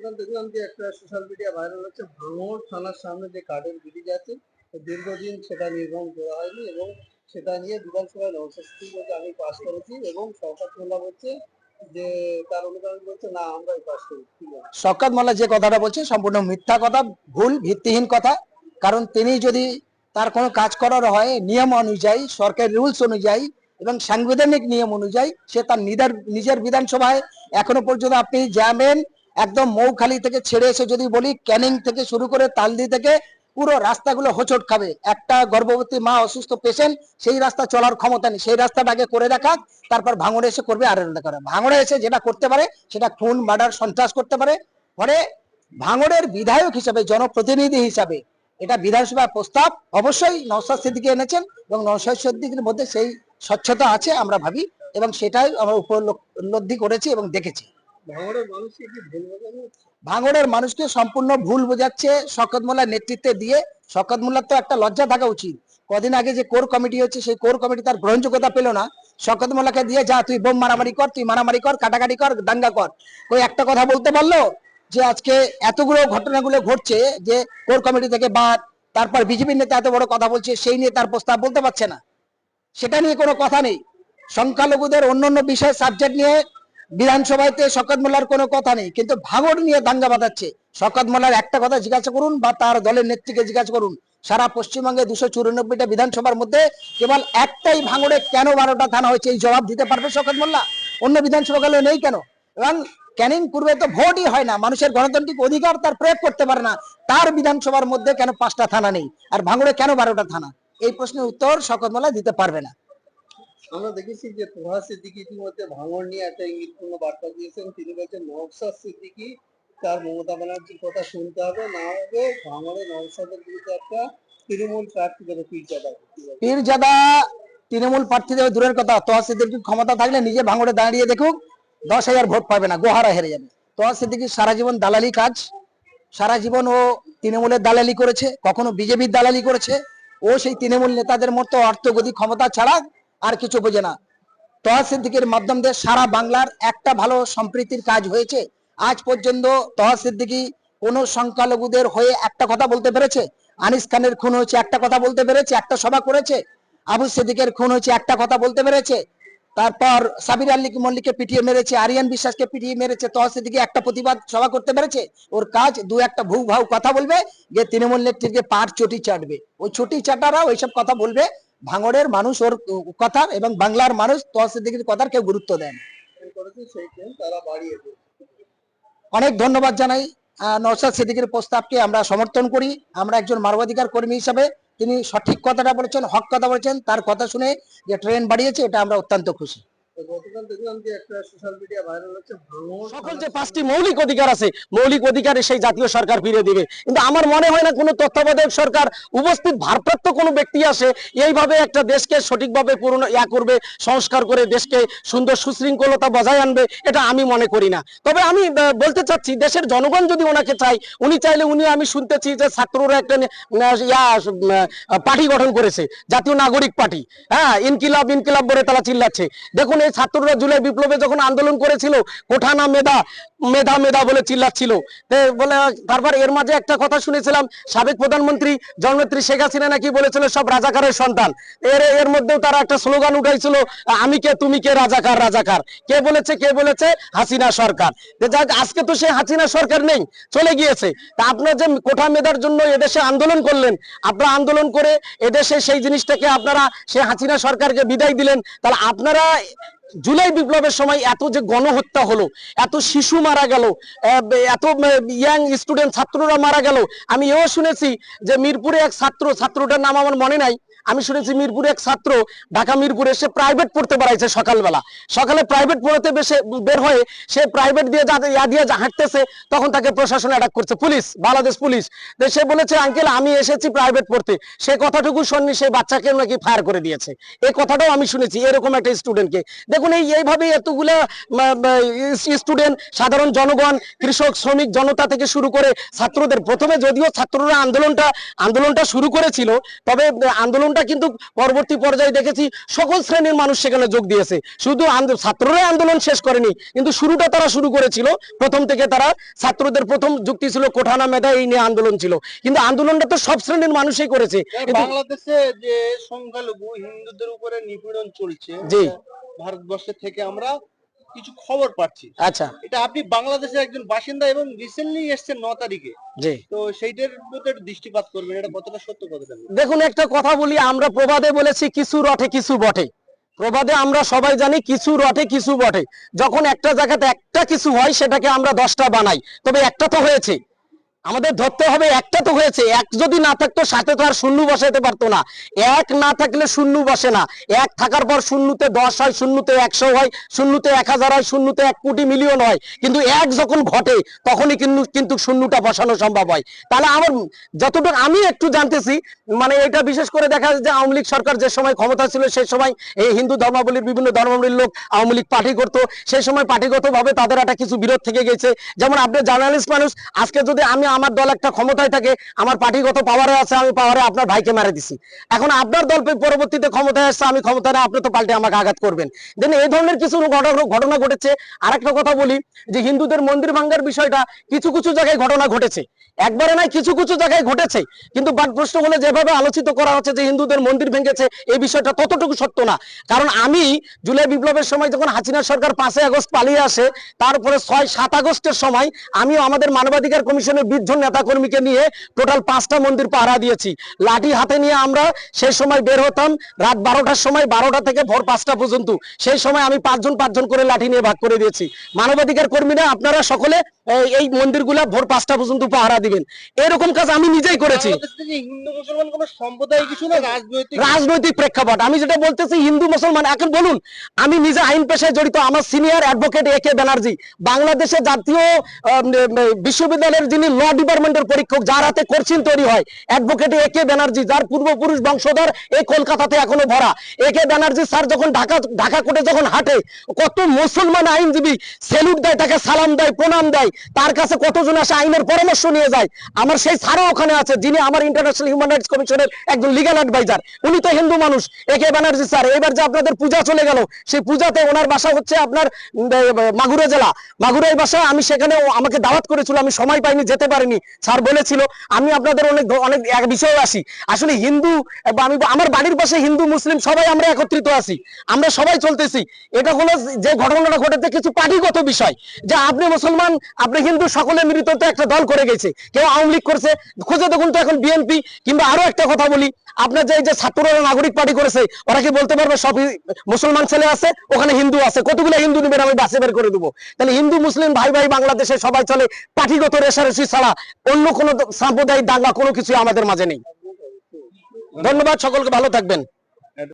গতকাল দেখলাম যে একটা সোশ্যাল মিডিয়া ভাইরাল হচ্ছে ভাঙড় থানার সামনে যে কাঠের ব্রিজ আছে দীর্ঘদিন সেটা নির্মাণ করা হয়নি এবং সেটা নিয়ে বিধানসভায় নবশাস্তি বলছে আমি পাস করেছি এবং শওকত মোল্লা বলছে যে তার অনুদান বলছে না আমরাই পাস করেছি। শওকত মোল্লা যে কথাটা বলছে সম্পূর্ণ মিথ্যা কথা, ভুল ভিত্তিহীন কথা। কারণ তিনি যদি তার কোনো কাজ করার হয় নিয়ম অনুযায়ী, সরকারি রুলস অনুযায়ী এবং সাংবিধানিক নিয়ম অনুযায়ী সে তার নিজের বিধানসভায় এখনো পর্যন্ত আপনি যাবেন একদম মৌখালি থেকে ছেড়ে এসে যদি বলি ক্যানিং থেকে শুরু করে তালদি থেকে পুরো রাস্তাগুলো হোঁচট খাবে। একটা গর্ভবতী মা অসুস্থ পেশেন্ট, সেই রাস্তা চলার ক্ষমতা নেই, সেই রাস্তাটা আগে করে রাখা, তারপর ভাঙড়ে এসে করবে আর করে। ভাঙড়ে এসে যেটা করতে পারে সেটা খুন মার্ডার সন্ত্রাস করতে পারে। ফলে ভাঙড়ের বিধায়ক হিসাবে, জনপ্রতিনিধি হিসাবে এটা বিধানসভার প্রস্তাব অবশ্যই নওশাদ সিদ্দিকী এনেছেন এবং নওশাদ সিদ্দিকীর মধ্যে সেই স্বচ্ছতা আছে আমরা ভাবি এবং সেটাই আমরা উপলব্ধি করেছি এবং দেখেছি। ভাঙড়ের মানুষকে সম্পূর্ণ ভুল বোঝাচ্ছে শওকত মোল্লার নেতৃত্বে দিয়ে। শওকত মোল্লার তো একটা লজ্জা থাকা উচিত। কদিন আগে যে কোর কমিটি হচ্ছে সেই কোর কমিটি তার গ্রহণযোগ্যতা পেল না। শওকত মোল্লাকে দিয়ে যা তুই বোম মারামারি কর, তুই মারামারি কর, কাটাকাটি কর, দাঙ্গা কর, ওই একটা কথা বলতে পারলো যে আজকে এতগুলো ঘটনাগুলো ঘটছে যে কোর কমিটি থেকে বাদ, তারপর বিজেপি নেতা এত বড় কথা বলছে সেই নিয়ে তার প্রস্তাব বলতে পারছে না, সেটা নিয়ে কোনো কথা নেই। সংখ্যালঘুদের অন্যান্য বিষয় সাবজেক্ট নিয়ে বিধানসভাতে শওকত মোল্লার কোনো কথা নেই, কিন্তু ভাঙড় নিয়ে দাঙ্গা বাঁধাচ্ছে। শওকত মোল্লার একটা কথা জিজ্ঞাসা করুন বা তার দলের নেত্রীকে জিজ্ঞাসা করুন, সারা পশ্চিমবঙ্গে 294টা বিধানসভার মধ্যে কেবল একটাই ভাঙড়ে কেন 12টা থানা হয়েছে, এই জবাব দিতে পারবে শওকত মোল্লা? অন্য বিধানসভাগুলো নেই কেন? এবং ক্যানিং পূর্বে তো ভোটই হয় না, মানুষের গণতান্ত্রিক অধিকার তার প্রয়োগ করতে পারে না, তার বিধানসভার মধ্যে কেন 5টা থানা নেই আর ভাঙড়ে কেন 12টা থানা? এই প্রশ্নের উত্তর শওকত মোল্লা দিতে পারবে না। আমরা দেখেছি যে তোহা সিদ্দিকী ইতিমধ্যে ভাঙড় নিয়ে একটা ইঙ্গিতপূর্ণ বার্তা দিয়েছেন। তিনি বলছেন নওশাদ সিদ্দিকী তার মমতা ব্যানার্জির কথা শুনতে হবে, না হবে ভাঙড়ে নওশাদের বিরুদ্ধে একটা তৃণমূল প্রার্থী দেবে পীরজাদা। তৃণমূল প্রার্থী দেবে দূরের কথা, তোহা সিদ্দিকীর ক্ষমতা থাকলে নিজে ভাঙড়ে দাঁড়িয়ে দেখুক 10,000 ভোট পাবে না, গোহারা হেরে যাবে। তোহা সিদ্দিকীর সারা জীবন দালালি কাজ, সারা জীবন ও তৃণমূলের দালালি করেছে, কখনো বিজেপির দালালি করেছে। ও সেই তৃণমূল নেতাদের মতো অর্থগতি ক্ষমতা ছাড়া আর কিছু বোঝে না। তোহা সিদ্দিকীর মাধ্যম দিয়ে সারা বাংলার একটা ভালো সম্প্রীতির কাজ হয়েছে? আজ পর্যন্ত তোহা সিদ্দিকী কোন সংখ্যালঘুদের হয়ে একটা কথা বলতে পেরেছে? আনিস খানের খুন হয়েছে একটা কথা বলতে পেরেছে? একটা সভা করেছে? আবু সিদ্দিকের খুন হয়েছে একটা কথা বলতে পেরেছে? তারপর সাবির আলী মল্লিককে পিটিয়ে মেরেছে, আরিয়ান বিশ্বাসকে পিটিয়ে মেরেছে, তোহা সিদ্দিকী একটা প্রতিবাদ সভা করতে পেরেছে? ওর কাজ দু একটা ভূ ভাউ কথা বলবে, যে তৃণমূল নেত্রীকে পার চটি চাটবে, ওই চটি চাটারা ওইসব কথা বলবে। ভাঙড়ের মানুষ ওর কথা এবং বাংলার মানুষ তোহা সিদ্দিকীর কথার কেউ গুরুত্ব দেন। অনেক ধন্যবাদ জানাই নওশাদ সিদ্দিকীর প্রস্তাবকে আমরা সমর্থন করি। আমরা একজন মানবাধিকার কর্মী হিসাবে তিনি সঠিক কথাটা বলেছেন, হক কথা বলেছেন, তার কথা শুনে যে ট্রেন বাড়িয়েছে এটা আমরা অত্যন্ত খুশি। গতকাল দেখলাম যে একটা সোশ্যাল মিডিয়া ভাইরাল হচ্ছে সকল যে 5টি মৌলিক অধিকার আছে, মৌলিক অধিকারে সেই জাতীয় সরকার ফিরিয়ে দিবে, কিন্তু আমার মনে হয় না কোনো তত্ত্বাবধায়ক সরকার উপস্থিত ভারপ্রাপ্ত কোনো ব্যক্তি আসে এইভাবে একটা দেশকে সঠিকভাবে করবে, সংস্কার করে দেশকে সুন্দর সুশৃঙ্খলতা বজায় আনবে, এটা আমি মনে করি না। তবে আমি বলতে চাচ্ছি দেশের জনগণ যদি ওনাকে চাই, উনি চাইলে আমি শুনতেছি যে ছাত্ররা একটা পার্টি গঠন করেছে, জাতীয় নাগরিক পার্টি। হ্যাঁ, ইনকিলাব ইনকিলাব বলে তারা চিল্লাচ্ছে। দেখুন এই ছাত্ররা জুলাই বিপ্লবে যখন আন্দোলন করেছিল, কোঠা না মেধা, মেধা মেধা বলে চিল্লাচ্ছিল বলে। তারপর এর মাঝে একটা কথা শুনেছিলাম, সাবেক প্রধানমন্ত্রী জননেত্রী শেখ হাসিনা নাকি বলেছিল সব রাজাকারের সন্তান। এর মধ্যেও তারা একটা স্লোগান উঠাইছিল, আমি কে তুমি কে, রাজাকার রাজাকার। কে বলেছে? কে বলেছে? হাসিনা সরকার। আজকে তো সে হাসিনা সরকার নেই, চলে গিয়েছে। তা আপনার যে কোঠা মেধার জন্য এদেশে আন্দোলন করলেন, আপনারা আন্দোলন করে এদেশে সেই জিনিসটাকে আপনারা সে হাসিনা সরকারকে বিদায় দিলেন, তাহলে আপনারা জুলাই বিপ্লবের সময় এত যে গণহত্যা হলো, এত শিশু মারা গেল, এত ইয়াং স্টুডেন্ট ছাত্ররা মারা গেল। আমি এও শুনেছি যে মিরপুরে এক ছাত্রটার নাম আমার মনে নাই, আমি শুনেছি মিরপুরে এক ছাত্র ঢাকা মিরপুরে সে প্রাইভেট পড়তে বেড়াইছে, সকালে প্রাইভেট পড়তে বের হয়ে সে প্রাইভেট দিয়ে হাঁটতেছে, তখন তাকে প্রশাসন অ্যাটাক করছে, পুলিশ, বাংলাদেশ পুলিশ। সে বলেছে আঙ্কেল আমি এসেছি প্রাইভেট পড়তে, সে কথাটুকু শুননি সেই বাচ্চাকে নাকি ফায়ার করে দিয়েছে। এই কথাটাও আমি শুনেছি এরকম একটা স্টুডেন্টকে। দেখুন এইভাবে এতগুলা স্টুডেন্ট, সাধারণ জনগণ, কৃষক, শ্রমিক জনতা থেকে শুরু করে ছাত্রদের, প্রথমে যদিও ছাত্ররা আন্দোলনটা শুরু করেছিল, তবে আন্দোলনটা আন্দোলনটা কিন্তু পরবর্তী পর্যায়ে দেখেছি সকল শ্রেণীর মানুষ সেখানে যোগ দিয়েছে। শুধু ছাত্ররাই আন্দোলন শেষ করেনি, কিন্তু শুরুটা তারা শুরু করেছিল প্রথম থেকে। তারা ছাত্রদের প্রথম যুক্তি ছিল কোঠানা মেধা, এই নিয়ে আন্দোলন ছিল, কিন্তু আন্দোলনটা তো সব শ্রেণীর মানুষই করেছে। বাংলাদেশে যে সংখ্যালঘু হিন্দুদের উপরে নিপীড়ন চলছে, জি, ভারতবর্ষের থেকে আমরা কিছু খবর পাচ্ছি। আচ্ছা, এটা আপনি বাংলাদেশের একজন বাসিন্দা এবং রিসেন্টলি এসেছেন 9 তারিখে, জি, তো সেইটার প্রতি একটু দৃষ্টিপাত করবেন, এটা কতটা সত্য কতটা মিথ্যা? দেখুন একটা কথা বলি, আমরা প্রবাদে বলেছি কিছু রটে কিছু বটে। প্রবাদে আমরা সবাই জানি কিছু রটে কিছু বটে। যখন একটা জায়গাতে একটা কিছু হয় সেটাকে আমরা 10টা বানাই, তবে একটা তো হয়েছে, আমাদের ধরতে হবে একটা তো হয়েছে। এক যদি না থাকতো সাথে তো আর শূন্য বসাইতে পারতো না। এক না থাকলে শূন্য বসে না, এক থাকার পর শূন্যতে 10 হয়, শূন্যতে 100 হয়, শূন্যতে 1000 হয়, শূন্যতে 1 কোটি মিলিয়ন হয়, কিন্তু এক যখন ঘটে তখনই কিন্তু শূন্যটা বসানো সম্ভব হয়। তাহলে আমার যতটুকু আমি একটু জানতেছি, মানে এটা বিশেষ করে দেখা যায় যে আওয়ামী লীগ সরকার যে সময় ক্ষমতা ছিল সেই সময় এই হিন্দু ধর্মাবলীর বিভিন্ন ধর্মাবলীর লোক আওয়ামী লীগ পার্টি করতো। সেই সময় পার্টিগতভাবে তাদের একটা কিছু বিরোধ থেকে গেছে। যেমন আপনি জার্নালিস্ট মানুষ, আজকে যদি আমি আমার দল একটা ক্ষমতায় থাকে, আমার পার্টিগত পাওয়ারে আছে, আমি পাওয়ারে আপনার ভাইকে মেরে দিছি, এখন আপনার দল পরবর্তীতে ক্ষমতায় আসছে, আমি ক্ষমতায় না, আপনি তো পাল্টে আমাকে আঘাত করবেন। দেন এই ধরনের কিছু ঘটনা ঘটেছে। আরেকটা কথা বলি যে হিন্দুদের মন্দির ভাঙ্গার বিষয়টা কিছু কিছু জায়গায় ঘটনা ঘটেছে, একবারে নাই, কিছু কিছু জায়গায় ঘটেছে, কিন্তু প্রশ্ন হলে যেভাবে আলোচিত করা হচ্ছে যে হিন্দুদের মন্দির ভেঙেছে, এই বিষয়টা ততটুকু সত্য না। কারণ আমি জুলাই বিপ্লবের সময় যখন হাসিনা সরকার 5 আগস্ট পালিয়ে আসে, তারপরে 6-7 আগস্টের সময় আমিও আমাদের মানবাধিকার কমিশনের 20 জন নেতা কর্মীকে নিয়ে টোটাল 5টা মন্দির পাহারা দিয়েছি। লাঠি হাতে নিয়ে আমরা সেই সময় বের হতাম রাত 12টার সময়, 12টা থেকে ভোর 5টা পর্যন্ত। সেই সময় আমি 5 জন করে লাঠি নিয়ে ভাগ করে দিয়েছি। মানবাধিকার কর্মীরা আপনারা সকলে এই মন্দিরগুলা ভোর 5টা পর্যন্ত পাহারা দিবেন, এরকম কাজ আমি নিজেই করেছি। হিন্দু মুসলমান কোন সম্প্রদায় কিছু না, রাজনৈতিক প্রেক্ষাপট আমি যেটা বলতেছি, হিন্দু মুসলমান এখন বলুন, আমি নিজে আইন পেশায় জড়িত। আমার সিনিয়র অ্যাডভোকেট AK ব্যানার্জি, বাংলাদেশের জাতীয় বিশ্ববিদ্যালয়ের যিনি ল ডিপার্টমেন্টের পরীক্ষক, যার হাতে কোর্সিন তৈরি হয়, অ্যাডভোকেট AK ব্যানার্জি, যার পূর্বপুরুষ বংশধর এই কলকাতাতে এখনো ভরা। AK ব্যানার্জি স্যার যখন ঢাকা কোর্টে যখন হাঁটে, কত মুসলমান আইনজীবী সেলুট দেয়, তাকে সালাম দেয়, প্রণাম দেয়, তার কাছে কতজন আসে আইনের পরামর্শ নিয়ে যায়। আমার সেই স্যারও ওখানে আছে, যিনি আমার ইন্টারন্যাশনাল হিউম্যান রাইটস কমিশনের একজন লিগ্যাল অ্যাডভাইজার, উনি তো হিন্দু মানুষ। AK ব্যানার্জি স্যার, এবার যে আপনাদের পূজা চলে গেল, সেই পূজাতে ওনার বাসা হচ্ছে আপনার মাগুরা জেলা, মাগুরাই বাসা। আমি সেখানে আমাকে দাওয়াত করেছিল, আমি সময় পাইনি, যেতে পারিনি। স্যার বলেছিল আমি আপনাদের অনেক এক বিষয়ে আসি। আসলে হিন্দু, আমি আমার বাড়ির পাশে হিন্দু মুসলিম সবাই আমরা একত্রিত আছি, আমরা সবাই চলতেছি। এটা হলো যে ঘটনাটা ঘটেছে কিছু পার্টিগত বিষয়, যে আপনি মুসলমান আপনি হিন্দু সকলে মিলিত তো একটা দল করে গেছে, কেউ আওয়ামী লীগ করছে, খুঁজে দেখুন তো এখন বিএনপি। কিংবা আরো একটা কথা বলি, আপনার যে ছাত্ররা নাগরিক পার্টি করেছে, ওরা কি বলতে পারবে সবই মুসলমান ছেলে আছে, ওখানে হিন্দু আছে, কতগুলো হিন্দু নেবেন আমি বাসে বের করে দেবো? তাহলে হিন্দু মুসলিম ভাই ভাই বাংলাদেশে সবাই চলে, পার্টিগত রেশারেশি ছাড়া অন্য কোনো সাম্প্রদায়িক দাঙ্গা কোনো কিছু আমাদের মাঝে নেই। ধন্যবাদ, সকলকে ভালো থাকবেন।